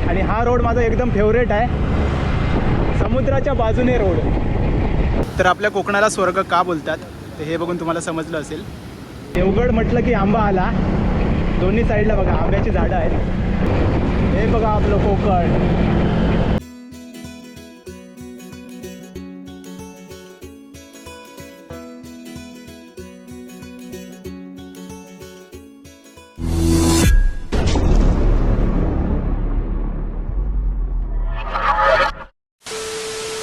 आणि हा रोड माझा एकदम फेवरेट आहे, समुद्राच्या बाजूने रोड. तर आपल्या कोकणाला स्वर्ग का बोलतात ते हे बघून तुम्हाला समजलं असेल. देवगड म्हटलं की आंबा आला. दोन्ही साईडला बघा आंब्याची झाडं आहेत. हे बघा आपलं कोकण.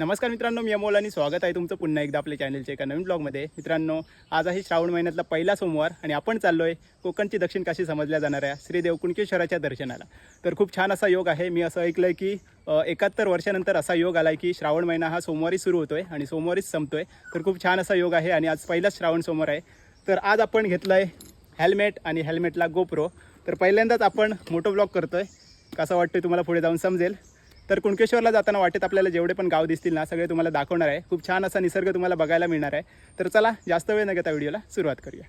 नमस्कार मित्रांनो, मी अमोल आणि स्वागत आहे तुमचं पुन्हा एकदा आपल्या चॅनलच्या एका नवीन ब्लॉगमध्ये. मित्रांनो, आज आहे श्रावण महिन्यातला पहिला सोमवार आणि आपण चाललो आहे कोकणची दक्षिण काशी समजल्या जाणाऱ्या श्री देवकुणकेश्वराच्या दर्शनाला. तर खूप छान असा योग आहे. मी असं ऐकलं आहे की 71 वर्षानंतर असा योग आला आहे की श्रावण महिना हा सोमवारी सुरू होतो आहे आणि सोमवारीच संपतो आहे. तर खूप छान असा योग आहे आणि आज पहिलाच श्रावण सोमवार आहे. तर आज आपण घेतलं आहे हेल्मेट आणि हेल्मेटला गोप्रो. तर पहिल्यांदाच आपण मोटो ब्लॉग करतो आहे. कसं वाटतं तुम्हाला पुढे जाऊन समजेल. तर कुणकेश्वरला जाताना वाटेत आपल्याला जेवढे पण गाव दिसतील ना सगळे तुम्हाला दाखवणार आहे. खूप छान असा निसर्ग तुम्हाला बघायला मिळणार आहे. तर चला जास्त वेळ न घेता व्हिडिओला सुरुवात करूया.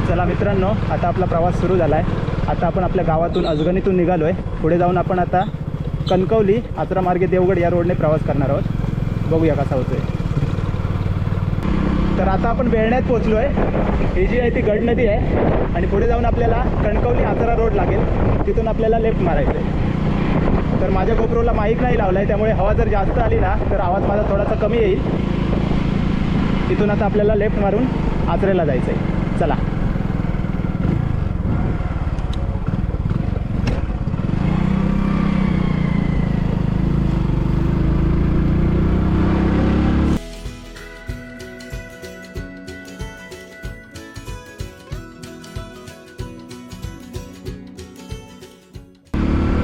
चला मित्रांनो, आता आपला प्रवास सुरू झाला आहे. आता आपण आपल्या गावातून अजगणीतून निघालो आहे. पुढे जाऊन आपण आता कणकवली आचरा मार्गे देवगड या रोडने प्रवास करणार आहोत. बघूया कसा होतोय. तर आता आपण बेळण्यात पोहोचलो आहे. ही जी आहे ती गड नदी आहे आणि पुढे जाऊन आपल्याला कणकवली आचरा रोड लागेल. तिथून आपल्याला लेफ्ट मारायचं आहे. तर माझ्या गोप्रोला माईक नाही लावला आहे, त्यामुळे हवा जर जास्त आली ना तर आवाज माझा थोडासा कमी येईल. तिथून आता आपल्याला लेफ्ट मारून आचरेला जायचं आहे. चला.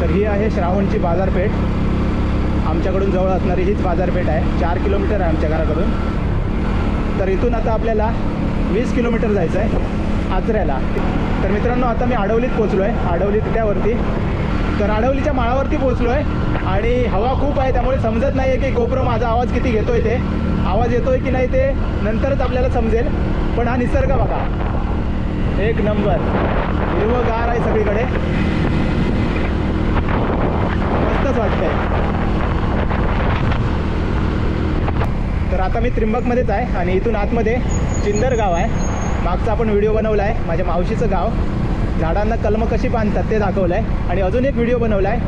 तर ही आहे श्रावणची बाजारपेठ. आमच्याकडून जवळ असणारी हीच बाजारपेठ आहे. 4 किलोमीटर आहे आमच्या घराकडून. तर इथून आता आपल्याला 20 किलोमीटर जायचं आहे आचऱ्याला. तर मित्रांनो, आता मी आडवलीत पोचलो आहे. आडवली त्यावरती. तर आडवलीच्या माळावरती पोचलो आहे आणि हवा खूप आहे, त्यामुळे समजत नाही आहे की गोप्रो माझा आवाज किती घेतोय. ते आवाज येतोय की नाही ते नंतरच आपल्याला समजेल. पण हा निसर्ग बघा, एक नंबर. हिरवंगार आहे सगळीकडे, मस्तच वाटतंय. तर आता मी त्रिंबकमध्येच आहे आणि इथून आतमध्ये चिंदर गाव आहे. मागचा आपण व्हिडिओ बनवला आहे माझ्या मावशीचं गाव. झाडांना कलमं कशी बांधतात ते दाखवलं आहे. आणि अजून एक व्हिडिओ बनवला आहे,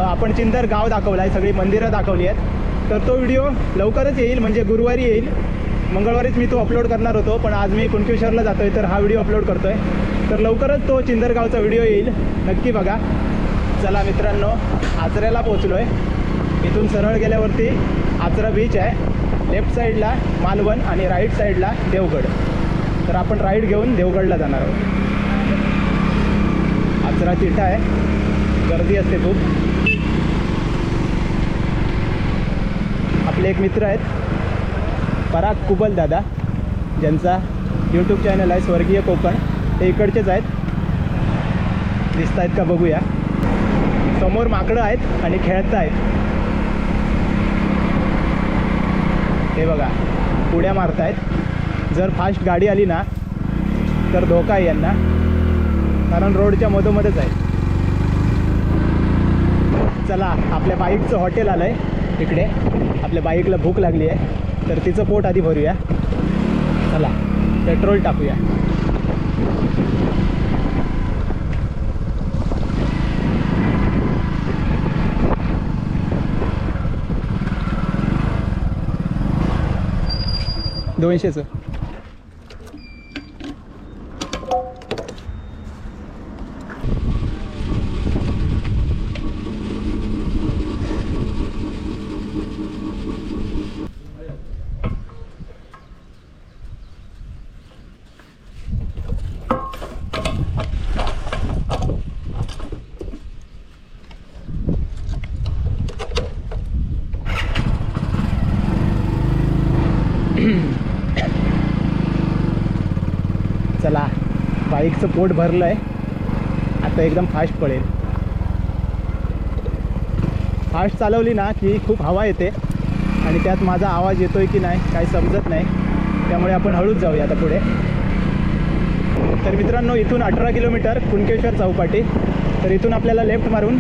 आपण चिंदर गाव दाखवलं आहे, सगळी मंदिरं दाखवली आहेत. तर तो व्हिडिओ लवकरच येईल, म्हणजे गुरुवारी येईल. मंगळवारीच मी तो अपलोड करणार होतो, पण आज मी कुणकेश्वरला जातो आहे तर हा व्हिडिओ अपलोड करतो आहे. तर लवकरच तो चिंदर गावचा व्हिडिओ येईल, नक्की बघा. चला मित्रांनो, आचऱ्याला पोचलो आहे. इथून सरळ गेल्यावरती आचरा बीच आहे. लेफ्ट साईडला मालवण आणि राईट साईडला देवगड. तर आपण राईट घेऊन देवगडला जाणार आहोत. आचरा तिठा आहे, गर्दी असते खूप. आपले एक मित्र आहेत पराग कुबल दादा, ज्यांचा यूट्यूब चॅनल आहे स्वर्गीय कोकण. ते इकडचेच आहेत, दिसत आहेत का बघूया. समोर माकडं आहेत आणि खेळत आहेत. हे बघा, उड्या मारतायत. जर फास्ट गाडी आली ना तर धोका आहे यांना, कारण रोडच्या मधोमध्येच आहे. चला, आपल्या बाईकचं हॉटेल आलं आहे इकडे. आपल्या बाईकला भूक लागली आहे तर तिचं पोट आधी भरूया. चला, पेट्रोल टाकूया. $200चं. चला, बाईकचं पोट भरलं आहे. आता एकदम फास्ट पळेल. फास्ट चालवली ना की खूप हवा येते आणि त्यात माझा आवाज येतोय की नाही काही समजत नाही. त्यामुळे आपण हळूच जाऊया आता पुढे. तर मित्रांनो, इथून 18 किलोमीटर कुणकेश्वर चौपाटी. तर इथून आपल्याला लेफ्ट मारून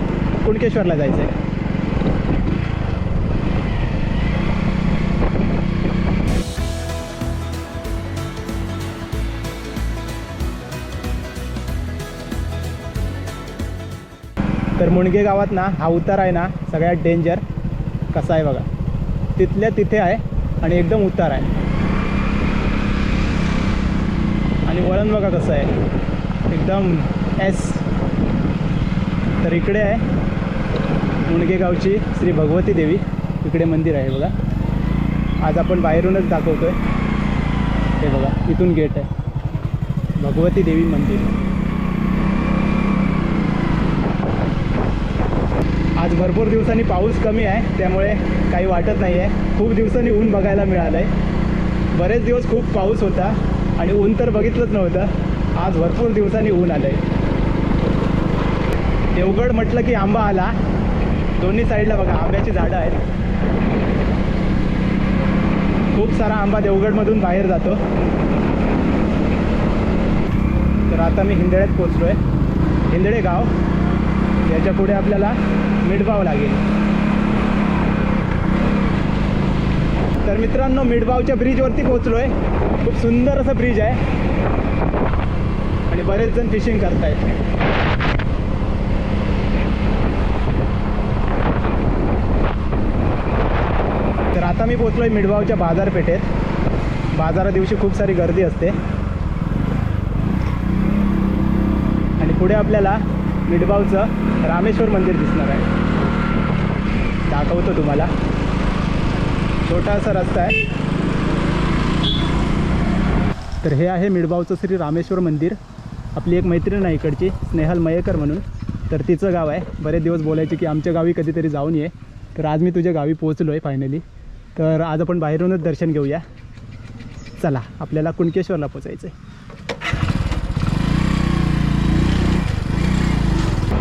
कुणकेश्वरला जायचं आहे. तर मुणगे गावात ना हा उतार आहे ना सगळ्यात डेंजर. कसा आहे बघा, तिथल्या तिथे आहे आणि एकदम उतार आहे. आणि वळण बघा कसं आहे, एकदम एस. तर इकडे आहे मुणगे गावची श्री भगवती देवी, इकडे मंदिर आहे बघा. आज आपण बाहेरूनच दाखवतोय. हे बघा, इथून गेट आहे, भगवती देवी मंदिर. आज भरपूर दिवसांनी पाऊस कमी आहे त्यामुळे काही वाटत नाही आहे. खूप दिवसांनी ऊन बघायला मिळालं आहे. बरेच दिवस खूप पाऊस होता आणि ऊन तर बघितलंच नव्हतं. आज भरपूर दिवसांनी ऊन आलं आहे. देवगड म्हटलं की आंबा आला. दोन्ही साईडला बघा आंब्याची झाडं आहेत. खूप सारा आंबा देवगडमधून बाहेर जातो. तर आता मी हिंदळ्यात पोचलो आहे. हिंदळे गाव, याच्या पुढे आपल्याला मिठबाव लागेल. तर मित्रांनो, मिठबावच्या ब्रिजवरती पोहोचलो आहे. खूप सुंदर असं ब्रिज आहे आणि बरेच जण फिशिंग करतायत. तर आता मी पोहोचलो आहे मिठबावच्या बाजारपेठेत. बाजारा दिवशी खूप सारी गर्दी असते आणि पुढे आपल्याला मिठबावचं रामेश्वर मंदिर दिसणार आहे. दाखवतो तुम्हाला. छोटासा रस्ता आहे. तर हे आहे मिठबावचं श्री रामेश्वर मंदिर. आपली एक मैत्रीण आहे इकडची, स्नेहल मयेकर म्हणून. तर तिचं गाव आहे. बरेच दिवस बोलायचे की आमच्या गावी कधीतरी जाऊन ये. तर आज मी तुझ्या गावी पोहोचलो आहे फायनली. तर आज आपण बाहेरूनच दर्शन घेऊया. चला, आपल्याला कुणकेश्वरला पोचायचं आहे.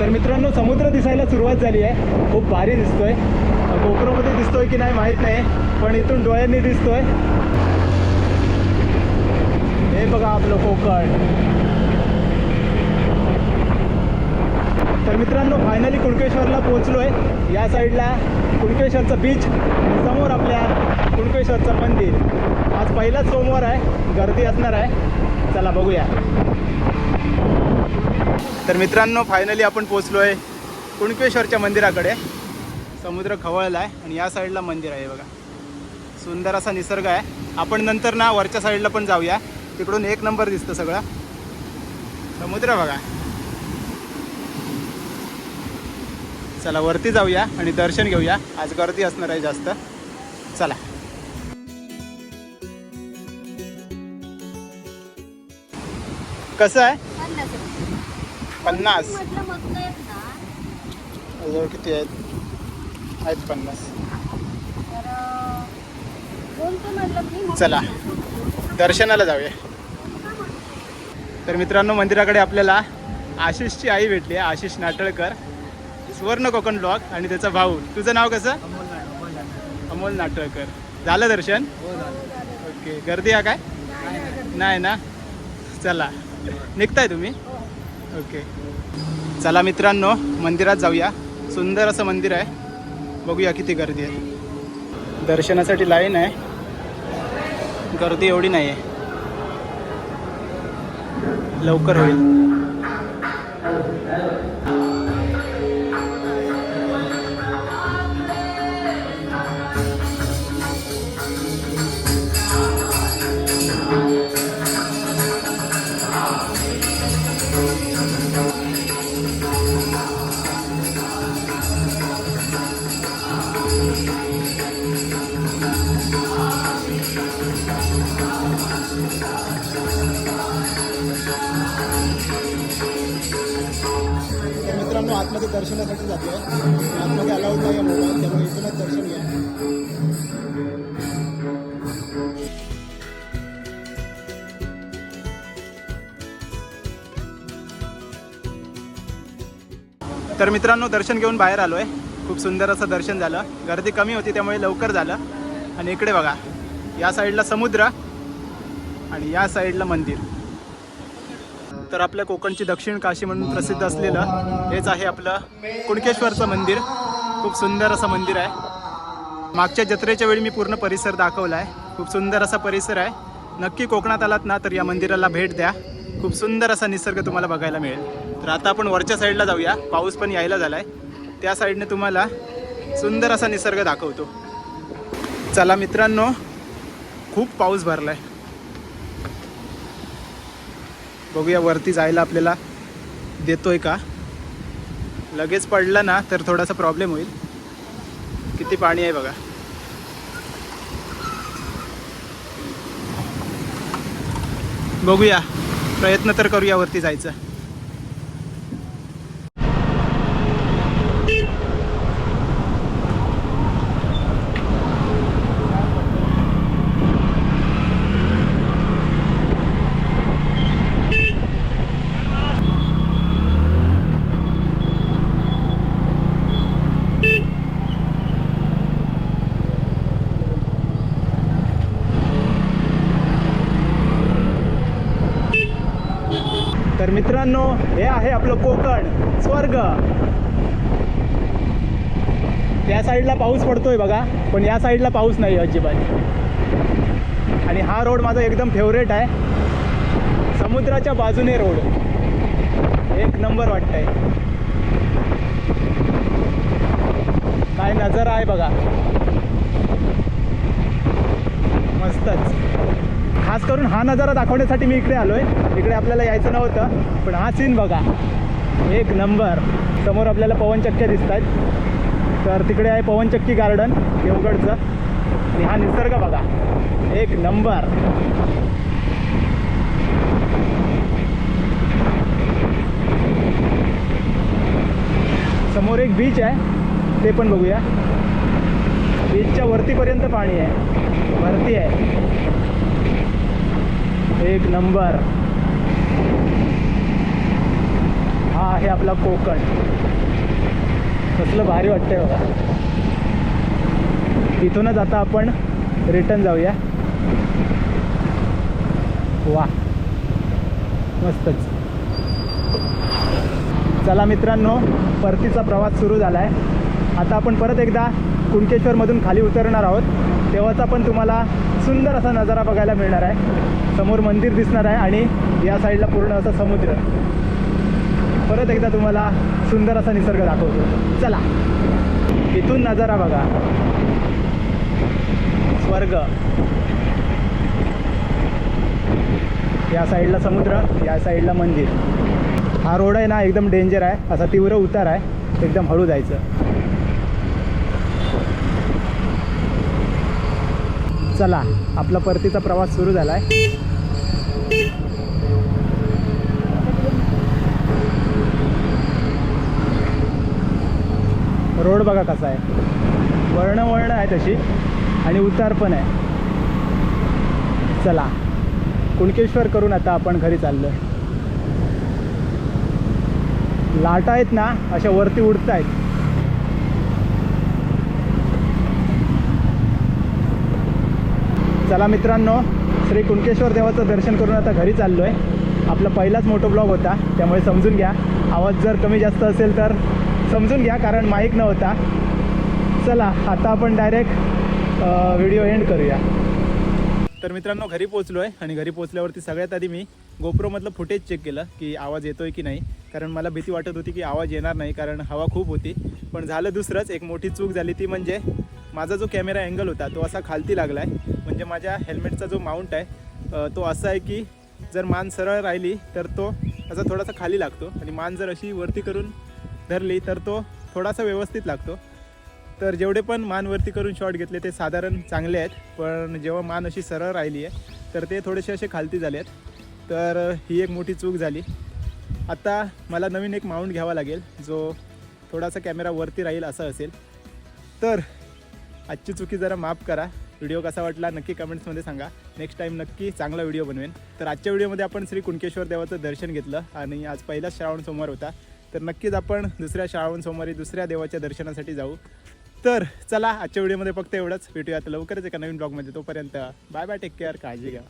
तर मित्रांनो, समुद्र दिसायला सुरुवात झाली आहे. खूप भारी दिसतोय. कोकणामध्ये दिसतोय की नाही माहीत नाही, पण इथून डोळ्यांनी दिसतोय. हे बघा आपलं कोकण. तर मित्रांनो, फायनली कुणकेश्वरला पोहोचलो आहे. या साईडला कुणकेश्वरचं बीच, समोर आपल्या कुणकेश्वरचं मंदिर. आज पहिलाच सोमवार आहे, गर्दी असणार आहे. चला बघूया. तर मित्रांनो, फायनली आपण पोचलो आहे कुणकेश्वरच्या मंदिराकडे. समुद्र खवळला आहे आणि या साईडला मंदिर आहे बघा. सुंदर असा निसर्ग आहे. आपण नंतर ना वरच्या साईडला पण जाऊया. तिकडून एक नंबर दिसतं सगळं समुद्र बघा. चला वरती जाऊया आणि दर्शन घेऊया. आज गर्दी असणार आहे जास्त. चला. कसं आहे? 50. जवळ किती आहेत? 50. चला दर्शनाला जाऊया. तर मित्रांनो, मंदिराकडे आपल्याला आशिषची आई भेटली आहे, आशिष नाटळकर, सुवर्ण कोकण ब्लॉग, आणि त्याचा भाऊ. तुझं नाव कसं? अमोल नाटळकर. झालं दर्शन? ओके. गर्दी आहे काय? नाही ना. चला, निघताय तुम्ही? ओके. चला मित्रांनो, मंदिरात जाऊया. सुंदर असं मंदिर आहे. बघूया किती गर्दी आहे. दर्शनासाठी लाईन आहे, गर्दी एवढी नाही आहे. लवकर होईल. मित्रांनो, आतमध्ये दर्शनासाठी जातो आहे. आतमध्ये अलाउड नाही आहे मोबाईल, त्यामुळे इथूनच दर्शन घ्या. तर मित्रांनो, दर्शन घेऊन बाहेर आलो आहे. खूप सुंदर असं दर्शन झालं. गर्दी कमी होती त्यामुळे लवकर झालं. आणि इकडे बघा, या साईडला समुद्र आणि या साईडला मंदिर. तर आपल्या कोकणची दक्षिण काशी म्हणून प्रसिद्ध असलेलं हेच आहे आपलं कुणकेश्वरचं मंदिर. खूप सुंदर असं मंदिर आहे. मागच्या जत्रेच्या वेळी मी पूर्ण परिसर दाखवला आहे. खूप सुंदर असा परिसर आहे. नक्की कोकणात आलात ना तर या मंदिराला भेट द्या. खूप सुंदर असा निसर्ग तुम्हाला बघायला मिळेल. तर आता आपण वरच्या साईडला जाऊया. पाऊस पण यायला झाला आहे. त्या साईडने तुम्हाला सुंदर असा निसर्ग दाखवतो. चला मित्रांनो, खूप पाऊस भरला आहे. बघूया वरती जायला आपल्याला देतोय का. लगेच पडला ना तर थोडासा प्रॉब्लेम होईल. किती पाणी आहे बघा. बघूया, प्रयत्न तर करूया वरती जायचा. तर मित्रांनो, हे आहे आपलं कोकण स्वर्ग. त्या साईडला पाऊस पडतोय बघा, पण या साईडला पाऊस नाही अजिबात. आणि हा रोड माझा एकदम फेवरेट आहे. समुद्राच्या बाजूने रोड एक नंबर वाटतंय. काय नजारा आहे बघा, मस्तच. खास करून हा नजारा दाखवण्यासाठी मी इकडे आलोय. इकडे आपल्याला यायचं नव्हतं, पण हा सीन बघा एक नंबर. समोर आपल्याला पवनचक्क्या दिसत आहेत. तर तिकडे आहे पवनचक्की गार्डन देवगडचं. आणि हा निसर्ग बघा एक नंबर. समोर एक बीच आहे, ते पण बघूया. बीचच्या वरतीपर्यंत पाणी आहे, वरती आहे. एक नंबर. हा आहे आपला कोकण. कसलं भारी वाटतंय बघा. इथूनच आता आपण रिटर्न जाऊया. वा, मस्तच. चला मित्रांनो, परतीचा प्रवास सुरू झाला आहे. आता आपण परत एकदा कुणकेश्वरमधून खाली उतरणार आहोत. तेव्हाचा पण तुम्हाला सुंदर असा नजारा बघायला मिळणार आहे. समोर मंदिर दिसणार आहे आणि या साईडला पूर्ण असा समुद्र. परत एकदा तुम्हाला सुंदर असा निसर्ग दाखवतो. चला, इथून नजारा बघा, स्वर्ग. या साईडला समुद्र, या साईडला मंदिर. हा रोड आहे ना एकदम डेंजर आहे. असा तीव्र उतार आहे, एकदम हळू जायचं. चला, आपला परतीचा प्रवास सुरू झाला आहे. रोड बघा कसा आहे, वळणं आहे तशी आणि उतार पण आहे. चला, कुणकेश्वर करून आता आपण घरी चाललो. लाटा आहेत ना अशा वरती उडत आहेत. चला मित्रांनो, श्री कुणकेश्वर देवाचं दर्शन करून आता घरी चाललो आहे. आपला पहिलाच मोठा ब्लॉग होता, त्यामुळे समजून घ्या. आवाज जर कमी जास्त असेल तर समजून घ्या, कारण माईक नव्हता. चला, आता आपण डायरेक्ट व्हिडिओ एंड करूया. तर मित्रांनो, घरी पोचलो आहे आणि घरी पोचल्यावरती सगळ्यात आधी मी गोप्रोमधलं फुटेज चेक केलं की आवाज येतोय की नाही. कारण मला भीती वाटत होती की आवाज येणार नाही, कारण हवा खूप होती. पण झालं दुसरंच. एक मोठी चूक झाली ती म्हणजे माझा जो कॅमेरा अँगल होता तो असा खालती लागला आहे. म्हणजे माझ्या हेल्मेटचा जो माउंट आहे तो असा आहे की जर मान सरळ राहिली तर तो असा थोडासा खाली लागतो, आणि मान जर अशी वरती करून धरली तर तो थोडासा व्यवस्थित लागतो. तर जेवढे पण मान वरती करून शॉट घेतले ते साधारण चांगले आहेत, पण जेव्हा मान अशी सरळ राहिली आहे तर ते थोडेसे असे खालती झाले आहेत. तर ही एक मोठी चूक झाली. आता मला नवीन एक माउंट घ्यावा लागेल जो थोडासा कॅमेरा वरती राहील असं असेल. तर आजची चुकी जरा माफ करा. व्हिडिओ कसा वाटला नक्की कमेंट्समध्ये सांगा. नेक्स्ट टाईम नक्की चांगला व्हिडिओ बनवेन. तर आजच्या व्हिडिओमध्ये आपण श्री कुणकेश्वर देवाचं दर्शन घेतलं आणि आज पहिलाच श्रावण सोमवार होता. तर नक्कीच आपण दुसऱ्या श्रावण सोमवारी दुसऱ्या देवाच्या दर्शनासाठी जाऊ. तर चला, आजच्या व्हिडिओमध्ये फक्त एवढंच. भेटूया आता लवकरच एका नवीन ब्लॉगमध्ये. तोपर्यंत बाय बाय, टेक केअर, काळजी घ्या.